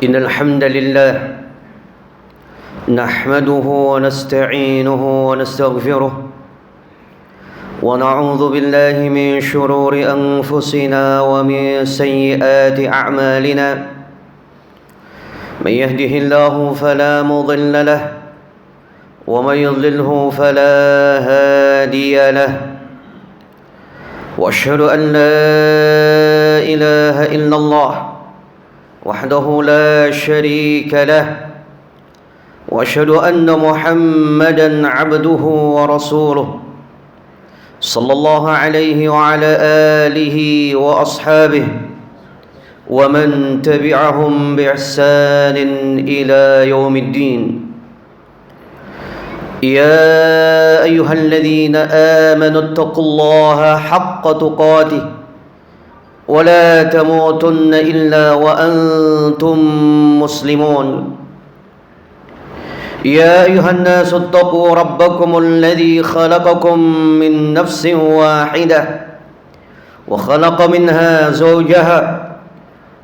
إن الحمد لله نحمده ونستعينه ونستغفره ونعوذ بالله من شرور أنفسنا ومن سيئات أعمالنا من يهده الله فلا مضل له ومن يضلله فلا هادي له وأشهد أن لا إله إلا الله وحده لا شريك له وأشهد أن محمدًا عبده ورسوله صلى الله عليه وعلى آله وأصحابه ومن تبعهم بإحسان إلى يوم الدين. يا أيها الذين آمنوا اتقوا الله حق تقاته ولا تموتن إلا وأنتم مسلمون. يا أيها الناس اتقوا ربكم الذي خلقكم من نفس واحدة وخلق منها زوجها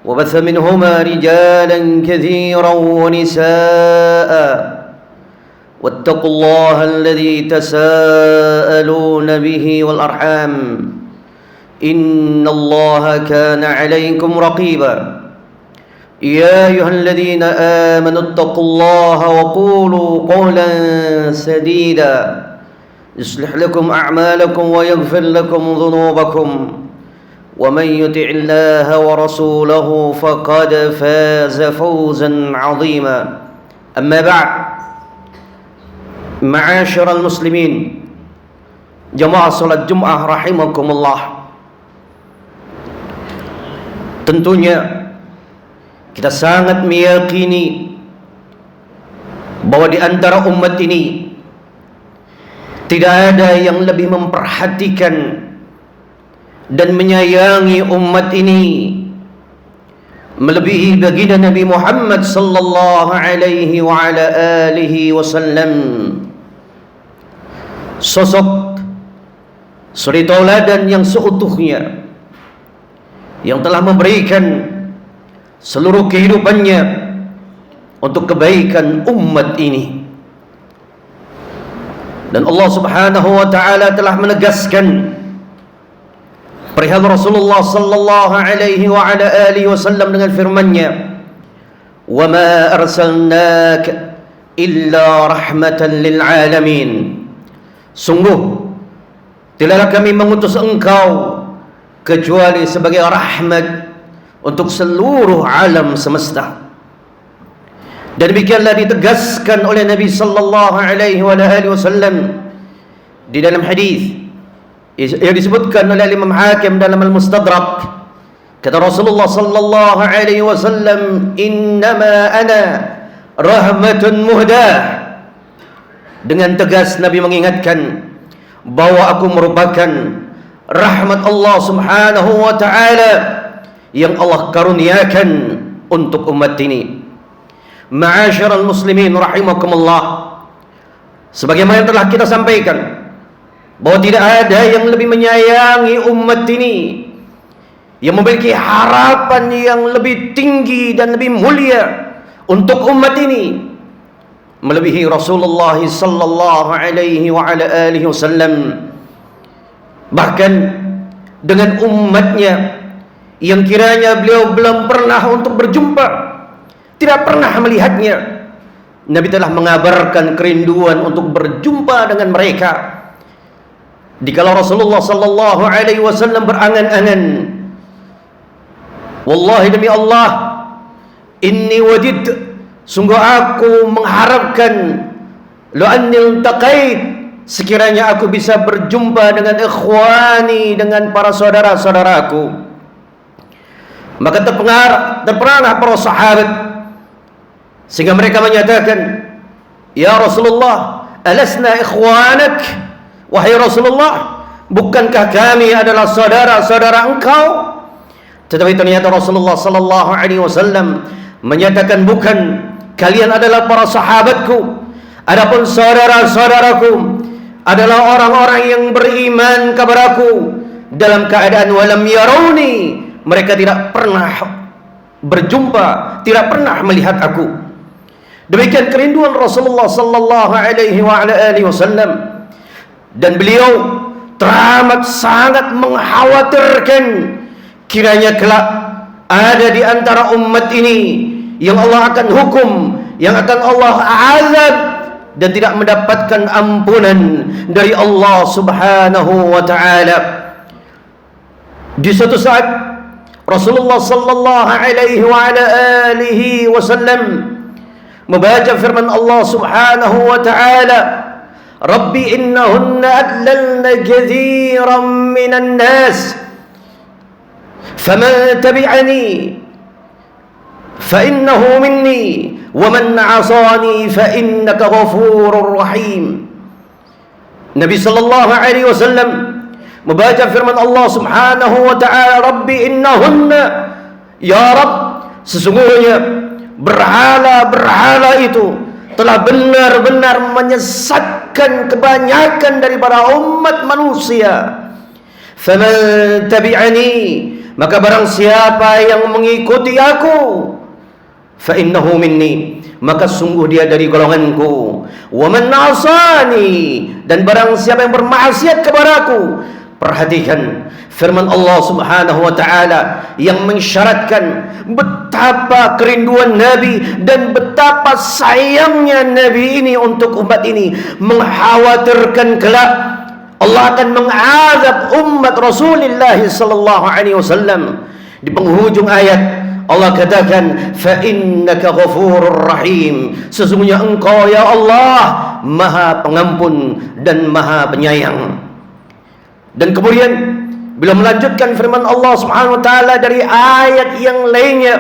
وبث منهما رجالا كثيرا ونساء واتقوا الله الذي تساءلون به والأرحام إن الله كان عليكم رقيبا. يا أيها الذين آمنوا اتقوا الله وقولوا قولا سديدا يصلح لكم أعمالكم ويغفر لكم ذنوبكم ومن يطع الله ورسوله فقد فاز فوزا عظيما. أما بعد، معاشر المسلمين jamaah salat Jumat rahimakumullah, tentunya kita sangat meyakini bahwa di antara umat ini tidak ada yang lebih memperhatikan dan menyayangi umat ini melebihi baginda Nabi Muhammad sallallahu alaihi wa ala alihi wasallam. Sosok suri tauladan yang seutuhnya, yang telah memberikan seluruh kehidupannya untuk kebaikan umat ini. Dan Allah Subhanahu wa taala telah menegaskan perihal Rasulullah sallallahu alaihi wa ala alihi wasallam dengan firman-Nya, "Wa ma arsalnaka illa rahmatan lil alamin." Sungguh tidaklah kami mengutus engkau kecuali sebagai rahmat untuk seluruh alam semesta. Dan demikianlah ditegaskan oleh Nabi sallallahu alaihi wasallam di dalam hadis yang disebutkan oleh Imam Hakim dalam Al-Mustadrak. Kata Rasulullah sallallahu alaihi wasallam, "Innama ana rahmatun muhdah." Dengan tegas Nabi mengingatkan bahwa aku merupakan rahmat Allah Subhanahu wa taala yang Allah karuniakan untuk umat ini. Ma'asyiral muslimin rahimakumullah, sebagaimana telah kita sampaikan bahwa tidak ada yang lebih menyayangi umat ini, yang memiliki harapan yang lebih tinggi dan lebih mulia untuk umat ini, melebihi Rasulullah sallallahu alaihi wa ala alihi wasallam. Bahkan dengan umatnya yang kiranya beliau belum pernah untuk berjumpa, tidak pernah melihatnya, Nabi telah mengabarkan kerinduan untuk berjumpa dengan mereka. Dikala Rasulullah sallallahu alaihi wasallam berangan-angan, "Wallahi demi Allah, inni wajid, sungguh aku mengharapkan, lo anil taqait, sekiranya aku bisa berjumpa dengan ikhwani, dengan para saudara-saudaraku." Maka terpengaruh para sahabat sehingga mereka menyatakan, "Ya Rasulullah, alasna ikhwanak?" Wahai Rasulullah, bukankah kami adalah saudara-saudara engkau? Tetapi ternyata Rasulullah sallallahu alaihi wasallam menyatakan, "Bukan, kalian adalah para sahabatku. Adapun saudara-saudaraku adalah orang-orang yang beriman kepadaku dalam keadaan walam yarawni, mereka tidak pernah berjumpa, tidak pernah melihat aku. Demikian kerinduan Rasulullah sallallahu alaihi wasallam, dan beliau teramat sangat mengkhawatirkan kiranya kelak ada di antara umat ini yang Allah akan hukum, yang akan Allah azab dan tidak mendapatkan ampunan dari Allah Subhanahu wa taala. Di suatu saat Rasulullah sallallahu alaihi wasallam membaca firman Allah Subhanahu wa taala, Rabbi innahunna adlalna kathiran minan nas faman tabi'ani fa innahu minni wa man 'asani fa innaka ghafurur rahim. Nabi sallallahu alaihi wasallam membaca firman Allah Subhanahu wa taala, Rabbi innahunna, ya Rabb, sesungguhnya berhala-berhala itu telah benar-benar menyesatkan kebanyakan daripada umat manusia. Faman tabi'ani, maka barang siapa yang mengikuti aku, fa innahu minni, maka sungguh dia dari golonganku. Wa man 'asani, dan barang siapa yang bermaksiat kepadaku. Perhatikan firman Allah Subhanahu wa taala yang mensyaratkan betapa kerinduan Nabi dan betapa sayangnya Nabi ini untuk umat ini, mengkhawatirkan kelak Allah akan mengazab umat Rasulullah sallallahu alaihi wasallam. Di penghujung ayat Allah katakan, fa innaka ghafurur rahim, sesungguhnya engkau ya Allah maha pengampun dan maha penyayang. Dan kemudian bila melanjutkan firman Allah Subhanahu wa taala dari ayat yang lainnya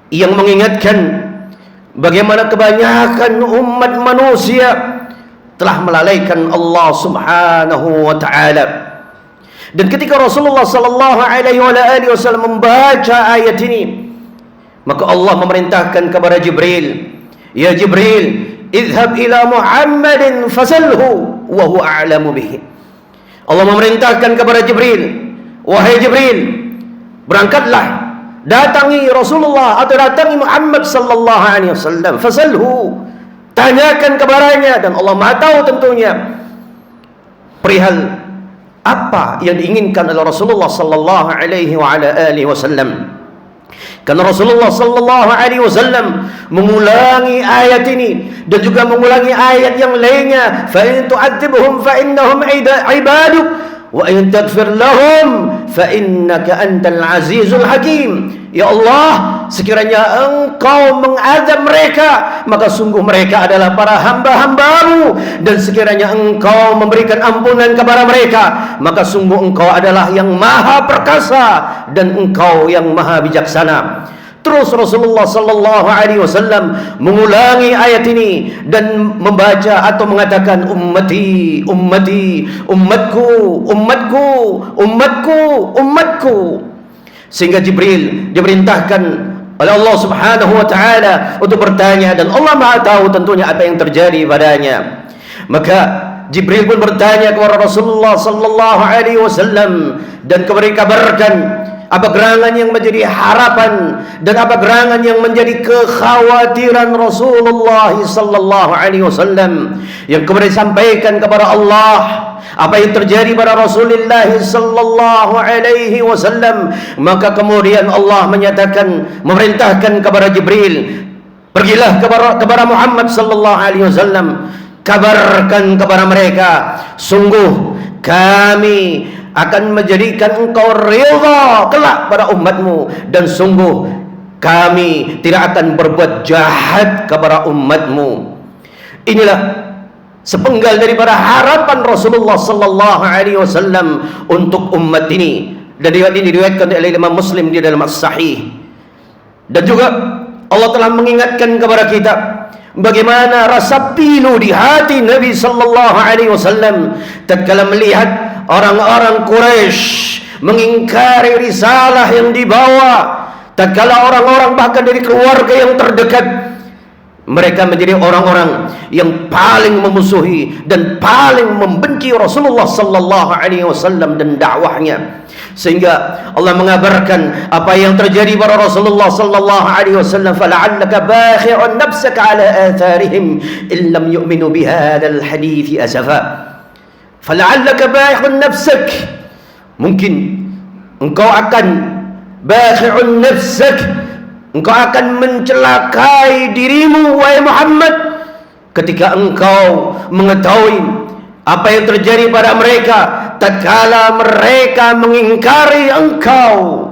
yang mengingatkan bagaimana kebanyakan umat manusia telah melalaikan Allah Subhanahu wa taala. Dan ketika Rasulullah sallallahu alaihi wasallam membaca ayat ini, maka Allah memerintahkan kepada Jibril, ya Jibril, idhhab ila Muhammadin fasalhu wa huwa a'lamu bihi. Allah memerintahkan kepada Jibril, wahai Jibril, berangkatlah, datangi Rasulullah atau datangi Muhammad sallallahu alaihi wasallam, fasalhu, tanyakan kepadanya, dan Allah Maha tahu tentunya perihal apa yang diinginkan oleh Rasulullah sallallahu alaihi wasallam. Karena Rasulullah sallallahu alaihi wasallam mengulangi ayat ini dan juga mengulangi ayat yang lainnya, fa in tu'adzibhum fa innahum ibaduk wa in taghfir lahum fa innaka antal azizul hakim. Ya Allah, sekiranya engkau mengazab mereka, maka sungguh mereka adalah para hamba-hambamu, dan sekiranya engkau memberikan ampunan kepada mereka, maka sungguh engkau adalah yang maha perkasa dan engkau yang maha bijaksana. Terus Rasulullah sallallahu alaihi wasallam mengulangi ayat ini dan membaca atau mengatakan ummati, ummati, umatku, umatku, umatku, umatku. Sehingga Jibril diperintahkan oleh Allah Subhanahu wa taala untuk bertanya, dan Allah Maha tahu tentunya apa yang terjadi padanya. Maka Jibril pun bertanya kepada Rasulullah sallallahu alaihi wasallam dan kabarkan apa gerangan yang menjadi harapan dan apa gerangan yang menjadi kekhawatiran Rasulullah sallallahu alaihi wasallam yang kemudian disampaikan kepada Allah. Apa yang terjadi pada Rasulullah sallallahu alaihi wasallam, maka kemudian Allah memerintahkan kepada Jibril, pergilah kepada Muhammad sallallahu alaihi wasallam, kabarkan kepada mereka, sungguh kami akan menjadikan engkau ridha kelak pada umatmu, dan sungguh kami tidak akan berbuat jahat kepada umatmu. Inilah sepenggal daripada harapan Rasulullah sallallahu alaihi wasallam untuk umat ini, dan ini diriwayatkan oleh Imam Muslim di dalam As-Sahih. Dan juga Allah telah mengingatkan kepada kita bagaimana rasa pilu di hati Nabi sallallahu alaihi wasallam tatkala melihat orang-orang Quraisy mengingkari risalah yang dibawa, tatkala orang-orang bahkan dari keluarga yang terdekat Mereka menjadi orang-orang yang paling memusuhi dan paling membenci Rasulullah sallallahu alaihi wasallam dan dakwahnya. Sehingga Allah mengabarkan apa yang terjadi pada Rasulullah sallallahu alaihi wasallam, fala'allaka bakhi'un nafsaka ala atharihim in lam yu'minu bihadzal hadits asafa. Fala'allaka bakhi'un nafsak, mungkin engkau akan bakhi'un nafsak, engkau akan mencelakai dirimu wahai Muhammad ketika engkau mengetahui apa yang terjadi pada mereka tatkala mereka mengingkari engkau.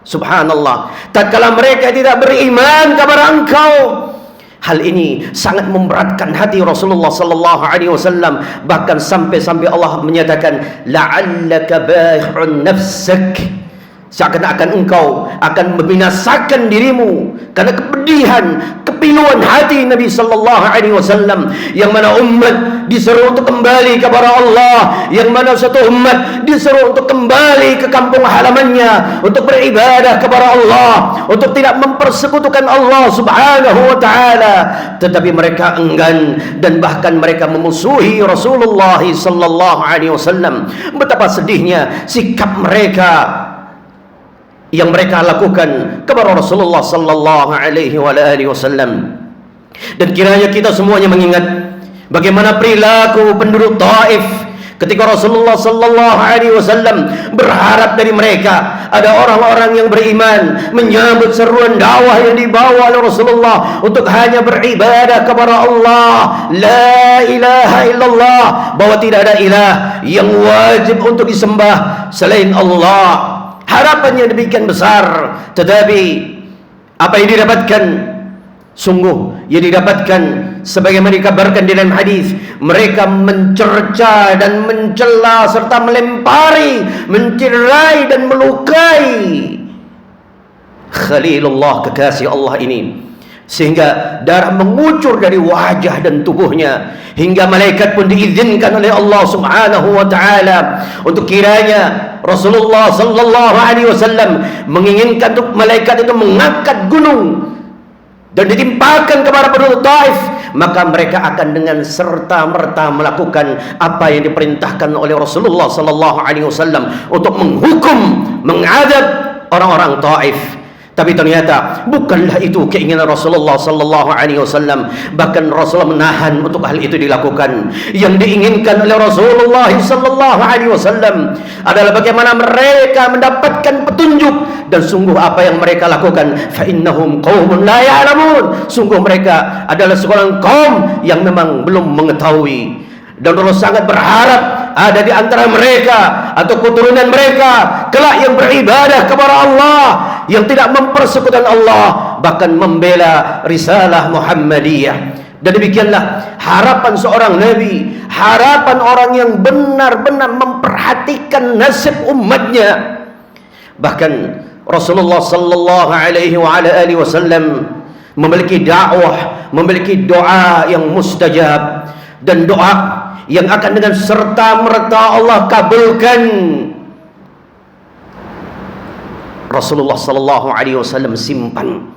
Subhanallah, tatkala mereka tidak beriman kepada engkau. Hal ini sangat memberatkan hati Rasulullah sallallahu alaihi wasallam, bahkan sampai-sampai Allah menyatakan la'allaka ba'i'un nafsak, seakan-akan engkau akan membinasakan dirimu karena kepedihan, kepiluan hati Nabi sallallahu alaihi wasallam, yang mana umat disuruh untuk kembali kepada Allah, yang mana satu umat disuruh untuk kembali ke kampung halamannya untuk beribadah kepada Allah, untuk tidak mempersekutukan Allah Subhanahu wa taala, tetapi mereka enggan dan bahkan mereka memusuhi Rasulullah sallallahu alaihi wasallam. Betapa sedihnya sikap mereka yang mereka lakukan kepada Rasulullah sallallahu alaihi wasallam. Dan kiranya kita semuanya mengingat bagaimana perilaku penduduk Taif ketika Rasulullah sallallahu alaihi wasallam berharap dari mereka ada orang-orang yang beriman menyambut seruan dakwah yang dibawa oleh Rasulullah untuk hanya beribadah kepada Allah, la ilaha illallah, bahwa tidak ada ilah yang wajib untuk disembah selain Allah. Harapannya demikian besar, tetapi apa yang didapatkan? Sungguh yang didapatkan sebagaimana dikabarkan di dalam hadis, mereka mencerca dan mencela serta melempari, mencirai dan melukai Khalilullah, kekasih Allah ini, sehingga darah mengucur dari wajah dan tubuhnya, hingga malaikat pun diizinkan oleh Allah Subhanahu wa taala untuk kiranya Rasulullah sallallahu alaihi wasallam menginginkan untuk malaikat itu mengangkat gunung dan ditimpakan kepada penduduk Taif, maka mereka akan dengan serta-merta melakukan apa yang diperintahkan oleh Rasulullah sallallahu alaihi wasallam untuk menghukum, mengadab orang-orang Taif. Tapi ternyata bukanlah itu keinginan Rasulullah sallallahu alaihi wasallam. Bahkan Rasulullah menahan untuk hal itu dilakukan. Yang diinginkan oleh Rasulullah sallallahu alaihi wasallam adalah bagaimana mereka mendapatkan petunjuk, dan sungguh apa yang mereka lakukan, fa innahum qaumun la ya'lamun, sungguh mereka adalah seorang kaum yang memang belum mengetahui. Dan Rasulullah sangat berharap ada di antara mereka atau keturunan mereka kelak yang beribadah kepada Allah, yang tidak mempersekutukan Allah, bahkan membela risalah Muhammadiyah. Dan demikianlah harapan seorang nabi, harapan orang yang benar-benar memperhatikan nasib umatnya. Bahkan Rasulullah sallallahu alaihi wasallam memiliki dakwah, memiliki doa yang mustajab, dan doa yang akan dengan serta-merta Allah kabulkan. Rasulullah sallallahu alaihi wasallam simpan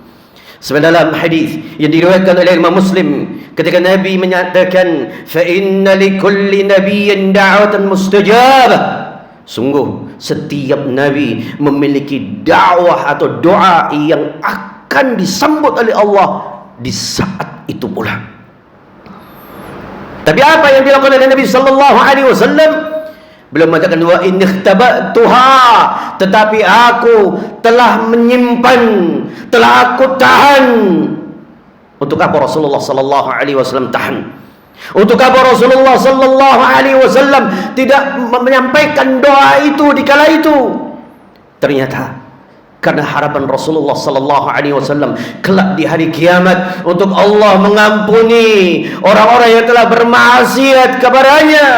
sebenarnya dalam hadis yang diriwayatkan oleh Imam Muslim, ketika Nabi menyatakan, fa inna likulli nabiyyin da'watan mustajabah, sungguh setiap nabi memiliki dakwah atau doa yang akan disambut oleh Allah di saat itu pula. Tapi apa yang dilakukan oleh Nabi sallallahu alaihi wasallam? Beliau mengatakan, wa in ikhtabatuha, tetapi aku telah menyimpan, telah aku tahan. Untuk apa Rasulullah sallallahu alaihi wasallam tahan? Untuk apa Rasulullah sallallahu alaihi wasallam tidak menyampaikan doa itu di kala itu? Ternyata karena harapan Rasulullah sallallahu alaihi wasallam kelak di hari kiamat untuk Allah mengampuni orang-orang yang telah bermaksiat kepadanya.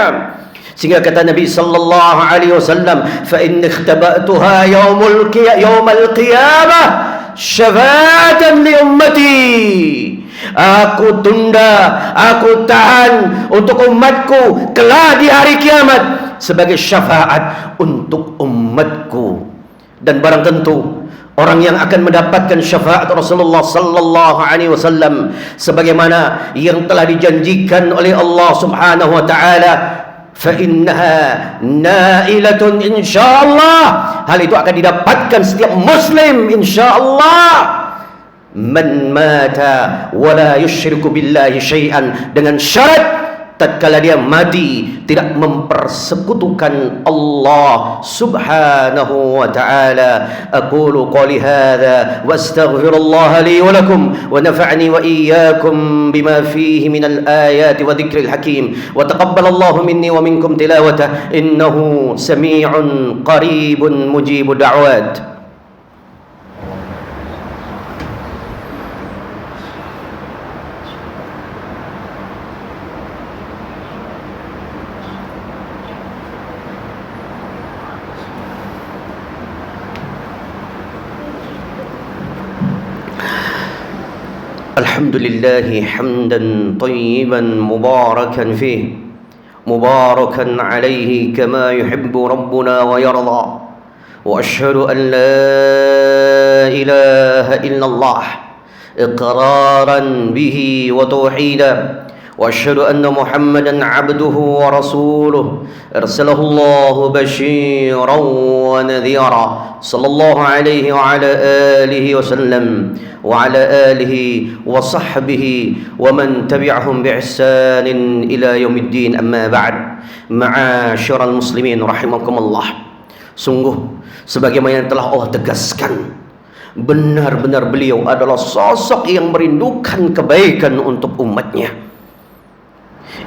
Sehingga kata Nabi sallallahu alaihi wasallam, fa in ikhtabatuha yaumal qiyamah syafa'atan li ummati, aku tunda, aku tahan untuk umatku kelak di hari kiamat sebagai syafaat untuk umatku. Dan barang tentu orang yang akan mendapatkan syafaat Rasulullah sallallahu alaihi wasallam sebagaimana yang telah dijanjikan oleh Allah Subhanahu wa taala, fa innaha nailatun insyaallah. Hal itu akan didapatkan setiap muslim insyaallah. Man mata wala yusyriku billahi syai'an, dengan syarat tatkala dia mati tidak mempersekutukan Allah Subhanahu wa ta'ala. Aqulu qali hadha wa astaghfirullah li wa lakum wa nafa'ni wa iyyakum bima fihi minal ayati wa dhikril hakim wa taqabbalallahu minni wa minkum tilawatah innahu sami'un qaribun mujibud da'wat. الحمد لله حمدا طيبا مباركا فيه مباركا عليه كما يحب ربنا ويرضى وأشهد أن لا إله إلا الله إقرارا به وتوحيدا وأشهد أن محمدا عبده ورسوله أرسله الله بشيرا ونذيرا صلى الله عليه وعلى آله وسلم وعلى آله وصحبه ومن تبعهم بإحسان إلى يوم الدين. أما بعد. معاشر المسلمين رحمكم الله. Sungguh sebagaimana yang telah Allah tegaskan, benar-benar beliau adalah sosok yang merindukan kebaikan untuk umatnya.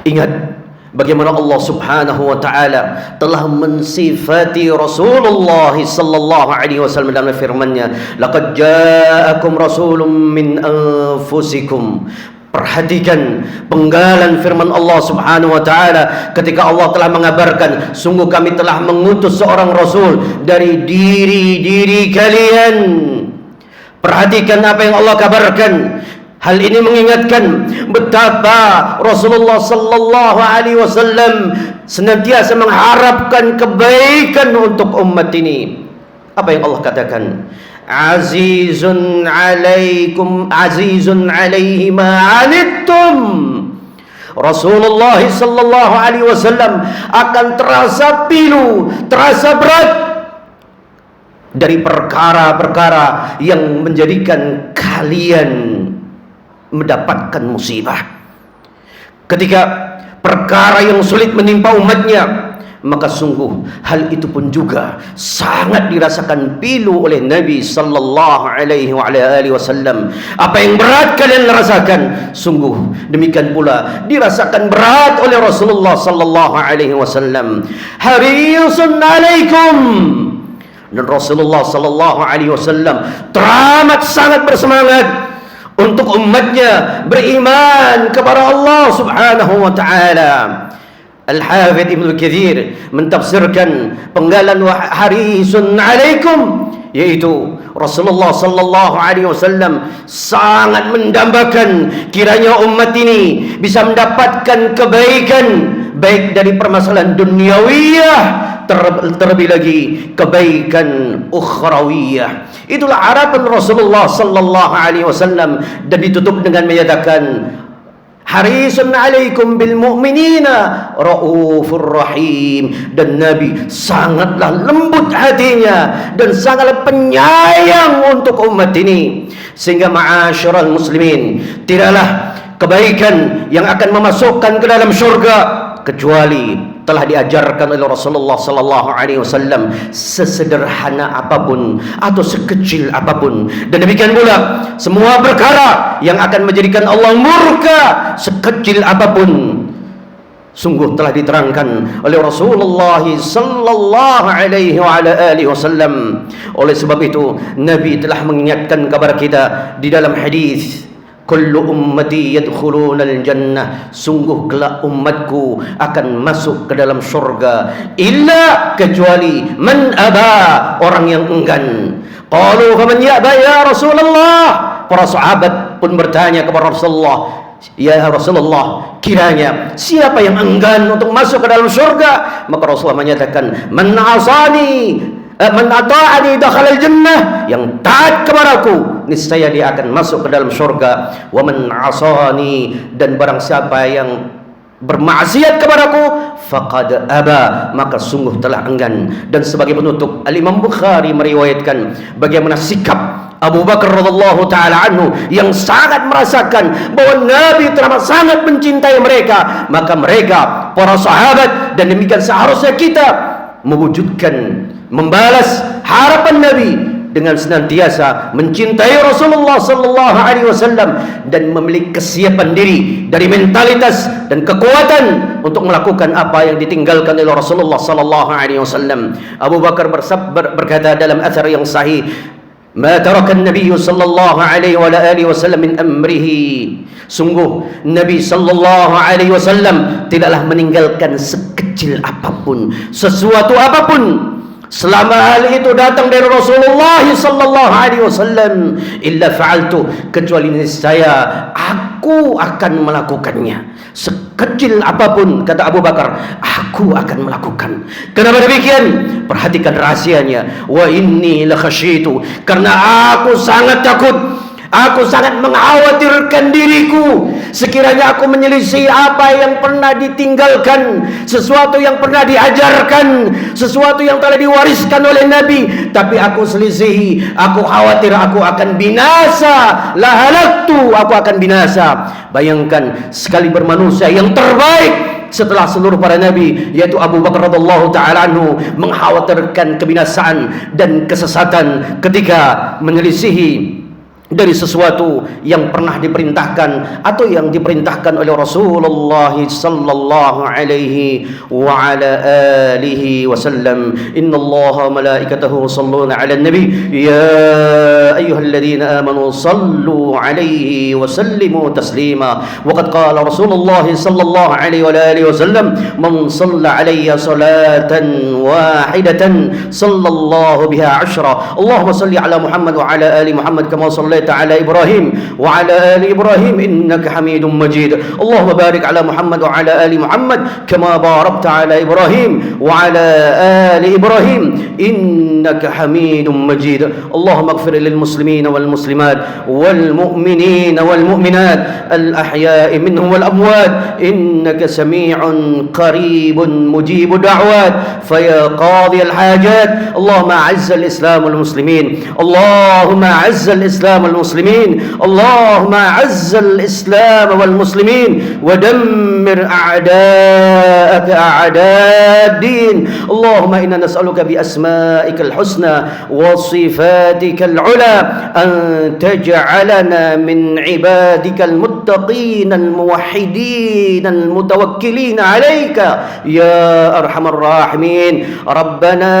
Ingat bagaimana Allah Subhanahu wa taala telah mensifati Rasulullah sallallahu alaihi wasallam dalam firman-Nya, laqad ja'akum rasulun min anfusikum. Perhatikan penggalan firman Allah Subhanahu wa taala ketika Allah telah mengabarkan, sungguh kami telah mengutus seorang rasul dari diri kalian. Perhatikan apa yang Allah kabarkan. Hal ini mengingatkan betapa Rasulullah sallallahu alaihi wasallam senantiasa mengharapkan kebaikan untuk umat ini. Apa yang Allah katakan? Azizun alaihi ma anittum. Rasulullah sallallahu alaihi wasallam akan terasa pilu, terasa berat dari perkara-perkara yang menjadikan kalian mendapatkan musibah. Ketika perkara yang sulit menimpa umatnya, maka sungguh hal itu pun juga sangat dirasakan pilu oleh Nabi sallallahu alaihi wasallam. Apa yang berat kalian rasakan, sungguh demikian pula dirasakan berat oleh Rasulullah sallallahu alaihi wasallam. Harisun alaikum. Dan Rasulullah sallallahu alaihi wasallam teramat sangat bersemangat untuk umatnya beriman kepada Allah Subhanahu wa taala. Al-Hafidz Ibnu Katsir mentafsirkan penggalan harisun alaikum, yaitu Rasulullah sallallahu alaihi wasallam sangat mendambakan kiranya umat ini bisa mendapatkan kebaikan, baik dari permasalahan duniawiyah, terlebih lagi kebaikan ukhrawiyah. Itulah harapan Rasulullah sallallahu alaihi wasallam, dan ditutup dengan menyatakan harisun alaikum bil mu'minina raufur rahim. Dan Nabi sangatlah lembut hatinya dan sangatlah penyayang untuk umat ini, sehingga ma'asyiral muslimin, tidaklah kebaikan yang akan memasukkan ke dalam syurga kecuali telah diajarkan oleh Rasulullah sallallahu alaihi wasallam, sesederhana apapun atau sekecil apapun. Dan demikian pula semua perkara yang akan menjadikan Allah murka, sekecil apapun, sungguh telah diterangkan oleh Rasulullah sallallahu alaihi wasallam. Oleh sebab itu Nabi telah mengingatkan kepada kita di dalam hadis, kullu ummati yadkhulunal jannah, sungguh kelak umatku akan masuk ke dalam syurga, illa, kecuali man aba, orang yang enggan. Qalu faman ya'ba ya Rasulullah. Para sahabat pun bertanya kepada Rasulullah, ya Rasulullah, kiranya siapa yang enggan untuk masuk ke dalam syurga? Maka Rasulullah menyatakan, man asani, Man ata'ani dakhala al-jannah, yang taat kepadaku niscaya dia akan masuk ke dalam syurga. Wa man 'asani, dan barang siapa yang bermaksiat kepadaku faqad aba, maka sungguh telah enggan. Dan sebagai penutup, Al-Imam Bukhari meriwayatkan bagaimana sikap Abu Bakar radhiyallahu taala anhu yang sangat merasakan bahwa Nabi telah sangat mencintai mereka. Maka mereka, para sahabat, dan demikian seharusnya kita mewujudkan, membalas harapan Nabi dengan senantiasa mencintai Rasulullah sallallahu alaihi wasallam dan memiliki kesiapan diri dari mentalitas dan kekuatan untuk melakukan apa yang ditinggalkan oleh Rasulullah sallallahu alaihi wasallam. Abu Bakar berkata dalam athar yang sahih, "Ma taraka an-nabiy sallallahu alaihi wa alihi wasallam min amrihi." Sungguh Nabi sallallahu alaihi wasallam tidaklah meninggalkan sekecil apapun, sesuatu apapun, selama hal itu datang dari Rasulullah sallallahu alaihi wasallam, illa fa'altu, kecuali niscaya aku akan melakukannya. Sekecil apapun, kata Abu Bakar, aku akan melakukan. Kenapa demikian? Perhatikan rahasianya. Wa inni la khasyitu, karena aku sangat takut, aku sangat mengkhawatirkan diriku sekiranya aku menyelisih apa yang pernah ditinggalkan, sesuatu yang pernah diajarkan, sesuatu yang telah diwariskan oleh Nabi, tapi aku selisihi, aku khawatir aku akan binasa. La halaktu, aku akan binasa. Bayangkan, sekali bermanusia yang terbaik setelah seluruh para nabi, yaitu Abu Bakar radhiyallahu taala anhu, mengkhawatirkan kebinasaan dan kesesatan ketika menyelisihi dari sesuatu yang pernah diperintahkan atau yang diperintahkan oleh Rasulullah sallallahu alaihi wa ala alihi wasallam. Innallaha malaikatahu yusalluna 'alan nabi ya ayyuhalladzina amanu sallu 'alaihi wa sallimu taslima. Wa qad qala Rasulullah sallallahu alaihi wa alihi wasallam, man shalla 'alayya salatan wahidatan sallallahu biha 'ashra. Allahumma salli 'ala Muhammad wa 'ala ali Muhammad kama sallaita على إبراهيم وعلى آل إبراهيم إنك حميد مجيد. اللهم بارك على محمد وعلى آل محمد كما باركت على إبراهيم وعلى آل إبراهيم إنك حميد مجيد. اللهم اغفر للمسلمين والمسلمات والمؤمنين والمؤمنات الأحياء منهم والأموات إنك سميع قريب مجيب دعوات فيا قاضي الحاجات. اللهم أعز الإسلام والمسلمين، اللهم أعز الإسلام والمسلمين، اللهم أعز الإسلام والمسلمين ودمر أعداءك أعداء الدين. اللهم إنا نسألك بأسمائك الحسنى وصفاتك العلى أن تجعلنا من عبادك المتقين الموحدين المتوكلين عليك يا أرحم الراحمين. ربنا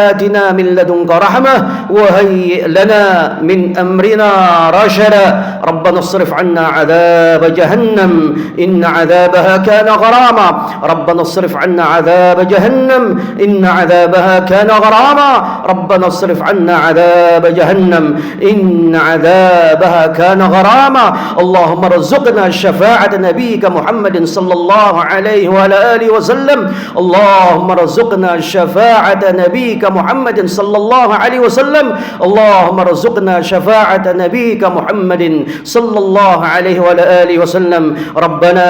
آتنا من لدنك رحمة وهيئ لنا من أمرنا رشدا. ربنا اصرف عنا عذاب جهنم إن عذابها كان غراما. ربنا اصرف عنا عذاب جهنم إن عذابها كان غراما. ربنا اصرف عنا عذاب جهنم إن عذابها كان غراما. اللهم ارزقنا شفاعة نبيك محمد صلى الله عليه وعلى آله وسلم. اللهم ارزقنا شفاعة نبيك محمد صلى الله عليه وسلم. اللهم ارزقنا شفاعة نبيك محمد صلى الله عليه وعلى آله وسلم. ربنا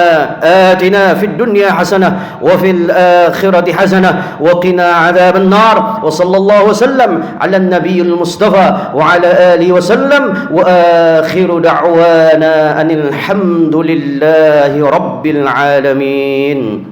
آتنا في الدنيا حسنة وفي الآخرة حسنة وقنا عذاب النار. وصلى الله وسلم على النبي المصطفى وعلى آله وسلم. وآخر دعوانا أن الحمد لله رب العالمين.